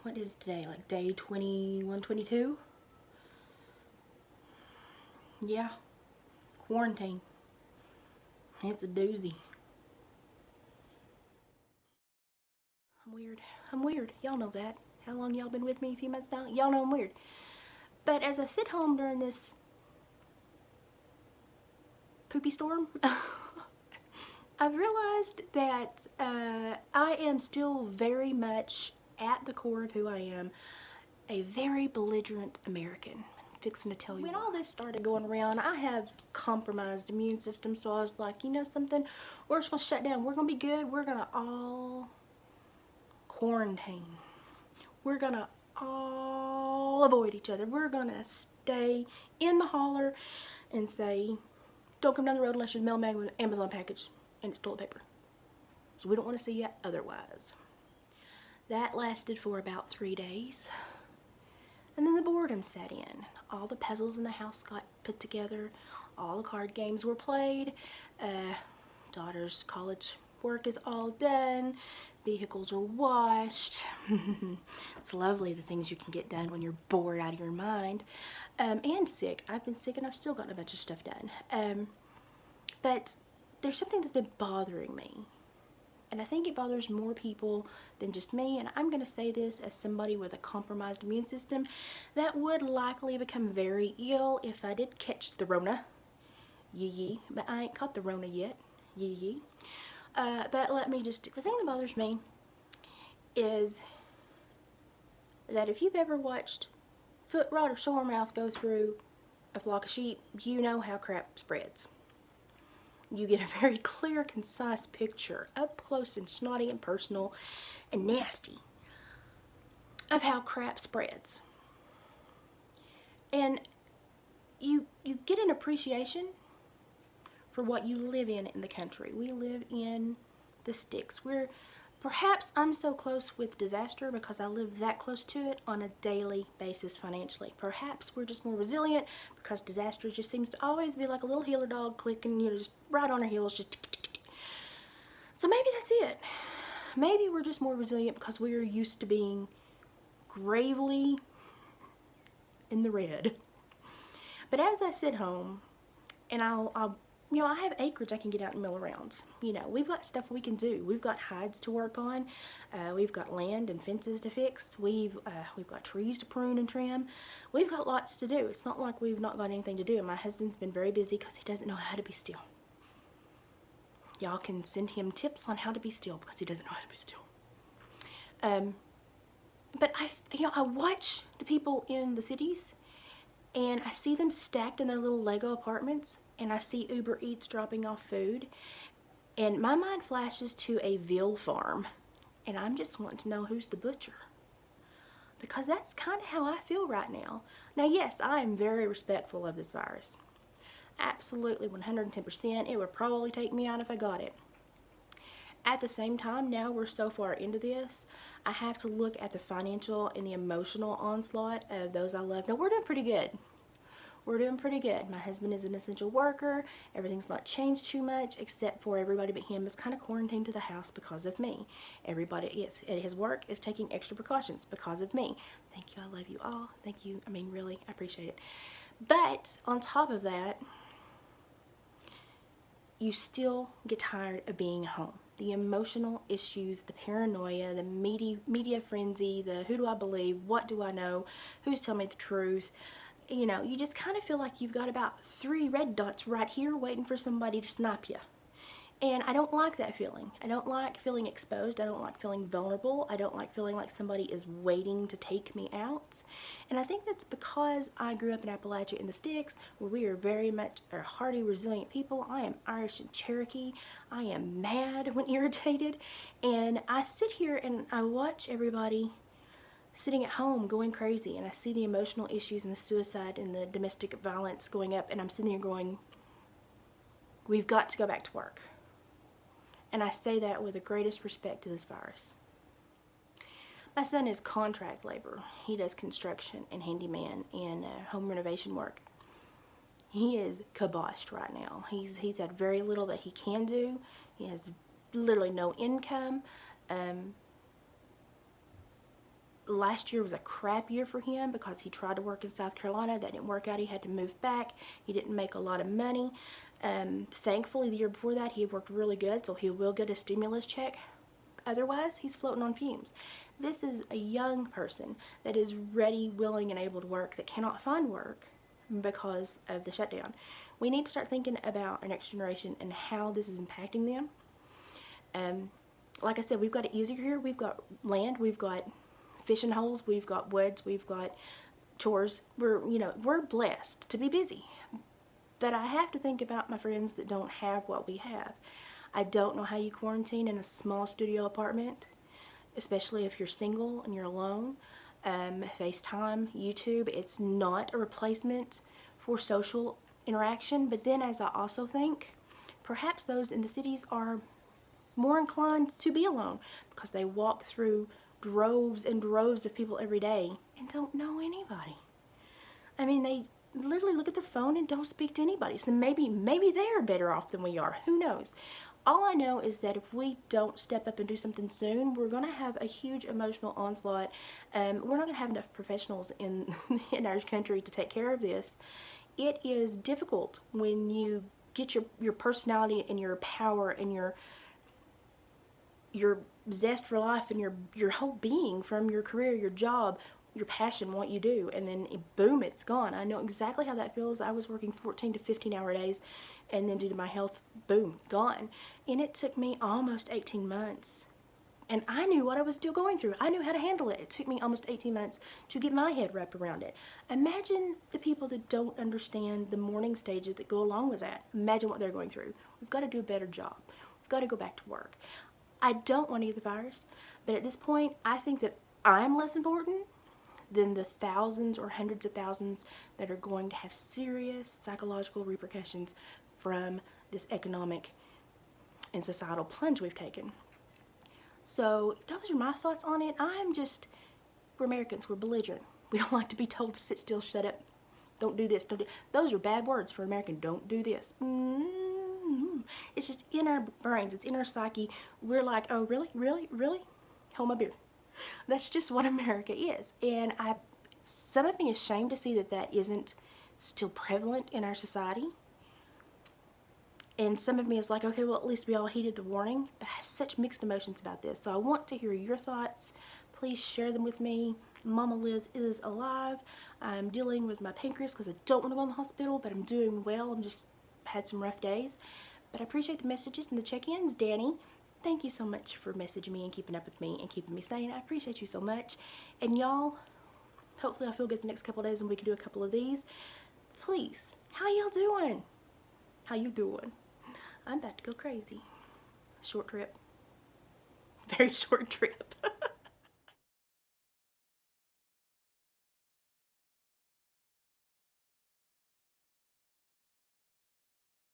what is today, like day 21, 22? Yeah, quarantine. It's a doozy. I'm weird. I'm weird. Y'all know that. How long y'all been with me? A few months now? Y'all know I'm weird. But as I sit home during this poopy storm, I've realized that I am still very much at the core of who I am, a very belligerent American. I'm fixing to tell you. When all this started going around, I have compromised immune system, so I was like, you know something? We're just gonna shut down. We're gonna be good. We're gonna all quarantine. We're gonna all avoid each other. We're gonna stay in the holler and say, don't come down the road unless you're the mailman with an Amazon package and it's toilet paper. So we don't want to see you otherwise. That lasted for about 3 days. And then the boredom set in. All the puzzles in the house got put together. All the card games were played. Daughter's college work is all done. Vehicles are washed. It's lovely the things you can get done when you're bored out of your mind. And sick. I've been sick and I've still gotten a bunch of stuff done. But there's something that's been bothering me. And I think it bothers more people than just me. And I'm going to say this as somebody with a compromised immune system that would likely become very ill if I did catch the RONA. Yee. But I ain't caught the RONA yet. Yee. But let me just, the thing that bothers me is that if you've ever watched foot rot or sore mouth go through a flock of sheep, you know how crap spreads. You get a very clear, concise picture, up close and snotty and personal and nasty, of how crap spreads. And you get an appreciation for what you live in the country. We live in the sticks. Perhaps I'm so close with disaster because I live that close to it on a daily basis financially. Perhaps we're just more resilient because disaster just seems to always be like a little healer dog clicking, you know, just right on our heels. Just so maybe that's it. Maybe we're just more resilient because we're used to being gravely in the red. But as I sit home and I'll you know, I have acreage I can get out and mill around. You know, we've got stuff we can do. We've got hides to work on. We've got land and fences to fix. We've got trees to prune and trim. We've got lots to do. It's not like we've not got anything to do. And my husband's been very busy because he doesn't know how to be still. Y'all can send him tips on how to be still because he doesn't know how to be still. But I watch the people in the cities and I see them stacked in their little Lego apartments, and I see Uber Eats dropping off food, and my mind flashes to a veal farm, and I'm just wanting to know who's the butcher, because that's kind of how I feel right now. Now, yes, I am very respectful of this virus. Absolutely, 110%. It would probably take me out if I got it. At the same time, now we're so far into this, I have to look at the financial and the emotional onslaught of those I love. Now, we're doing pretty good. We're doing pretty good. My husband is an essential worker. Everything's not changed too much, except for everybody but him is kind of quarantined to the house because of me. Everybody is at his work is taking extra precautions because of me. Thank you. I love you all. Thank you. I mean, really, I appreciate it. But on top of that, you still get tired of being home. The emotional issues, the paranoia, the media frenzy, the who do I believe, what do I know, who's telling me the truth. You know, you just kind of feel like you've got about 3 red dots right here waiting for somebody to snipe you. And I don't like that feeling. I don't like feeling exposed. I don't like feeling vulnerable. I don't like feeling like somebody is waiting to take me out. And I think that's because I grew up in Appalachia in the sticks, where we are very much a hardy, resilient people. I am Irish and Cherokee. I am mad when irritated. And I sit here and I watch everybody sitting at home going crazy, and I see the emotional issues and the suicide and the domestic violence going up, and I'm sitting here going, we've got to go back to work. And I say that with the greatest respect to this virus. My son is contract labor. He does construction and handyman and home renovation work. He is kiboshed right now. He's had very little that he can do. He has literally no income. last year was a crap year for him because he tried to work in South Carolina. That didn't work out. He had to move back. He didn't make a lot of money. Thankfully, the year before that, he had worked really good, so he will get a stimulus check. Otherwise, he's floating on fumes. This is a young person that is ready, willing, and able to work that cannot find work because of the shutdown. We need to start thinking about our next generation and how this is impacting them. Like I said, we've got it easier here. We've got land, we've got fishing holes, we've got woods, we've got chores. We're blessed to be busy. But I have to think about my friends that don't have what we have. I don't know how you quarantine in a small studio apartment, especially if you're single and you're alone. FaceTime, YouTube, it's not a replacement for social interaction. But then, as I also think, perhaps those in the cities are more inclined to be alone because they walk through droves and droves of people every day and don't know anybody. I mean, they literally look at their phone and don't speak to anybody. So maybe they're better off than we are. Who knows? All I know is that if we don't step up and do something soon, we're going to have a huge emotional onslaught. We're not going to have enough professionals in our country to take care of this. It is difficult when you get your personality and your power and your zest for life and your whole being from your career, your job, your passion, what you do, and then boom, it's gone. I know exactly how that feels. I was working 14 to 15 hour days, and then due to my health, boom, gone. And it took me almost 18 months. And I knew what I was still going through. I knew how to handle it. It took me almost 18 months to get my head wrapped around it. Imagine the people that don't understand the mourning stages that go along with that. Imagine what they're going through. We've got to do a better job. We've got to go back to work. I don't want to get the virus, but at this point, I think that I'm less important than the thousands or hundreds of thousands that are going to have serious psychological repercussions from this economic and societal plunge we've taken. So those are my thoughts on it. We're Americans, we're belligerent. We don't like to be told to sit still, shut up, don't do this, don't do. Those are bad words for American. Don't do this. It's just in our brains, it's in our psyche. We're like, oh, really, really, really? Hold my beer. That's just what America is. And some of me is ashamed to see that isn't still prevalent in our society. And some of me is like, okay, well, at least we all heeded the warning. But I have such mixed emotions about this. So I want to hear your thoughts. Please share them with me. Mama Liz is alive. I'm dealing with my pancreas because I don't want to go in the hospital, but I'm doing well. I'm just had some rough days. But I appreciate the messages and the check-ins. Danny, thank you so much for messaging me and keeping up with me and keeping me sane. I appreciate you so much. And y'all, hopefully I feel good the next couple of days and we can do a couple of these. Please, how y'all doing? How you doing? I'm about to go crazy. Short trip. Very short trip.